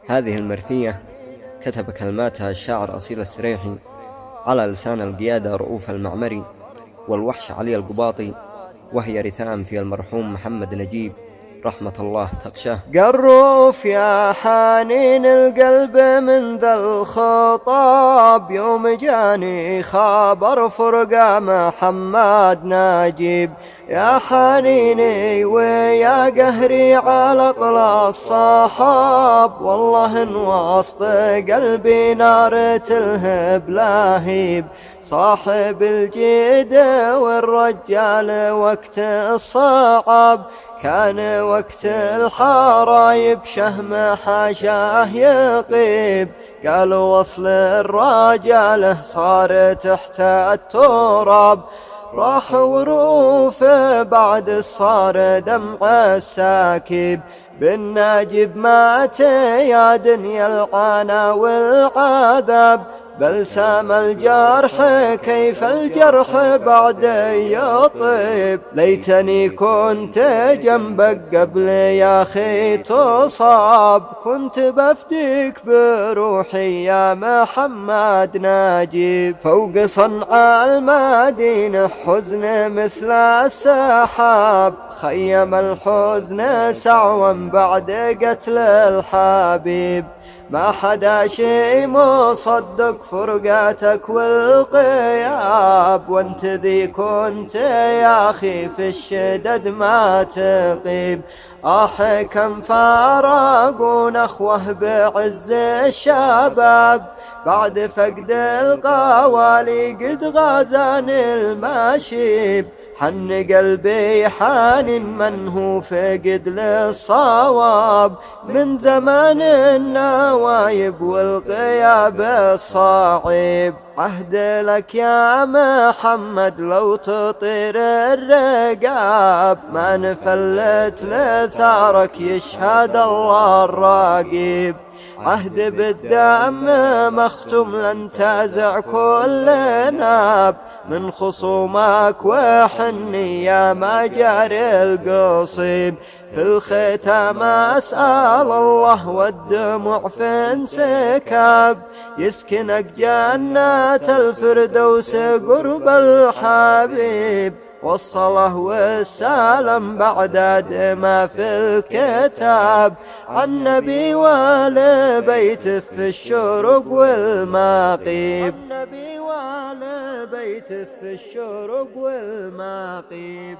هذه المرثية كتب كلماتها الشاعر أصيل السريحي على لسان القيادة رؤوف المعمري والوحش علي القباطي، وهي رثاء في المرحوم محمد نجيب رحمة الله تغشاه. قروف يا حنين القلب من ذا الخطاب، يوم جاني خبر فرقة محمد نجيب. يا حنيني ويا قهري على قل الصحاب، والله ان وسط قلبي نار تلهب لهيب. صاحب الجيد والرجال وقت الصعب، كان وقت الحرايب شهم حاشاه يقيب. قالوا وصل الرجاله صار تحت التراب، راح وروف بعد صار دمع الساكيب. بالناجب مات يا دنيا العنا والعذاب، بلسام الجرح كيف الجرح بعد يطيب. ليتني كنت جنبك قبل يا أخي تصاب، كنت بفديك بروحي يا محمد نجيب. فوق صنعاء المدينة حزن مثل السحاب، خيم الحزن سعوا بعد قتل الحبيب. ما حدا شي مصدق فرقاتك والغياب، وانت ذي كنت يا أخي في الشدد ما تقيب. كم فارقون أخوه بعز الشباب، بعد فقد القوالي قد غازاني المشيب. حن قلبي حان من هو فقد للصواب، من زمان النوايب والغياب الصعيب. عهد لك يا محمد لو تطير الرقاب، ما نفلت لثارك يشهد الله الرقيب. عهد بالدم مختوم لن تزع كل ناب، من خصومك وحني يا مجاري القصيب. في الختام أسأل الله والدموع في انسكاب، يسكنك جنة الفردوس قرب الحبيب. والصلاة والسلام بعد ما في الكتاب، عن نبي والبيت في الشروق والمغيب. عن نبي والبيت في الشروق والمغيب.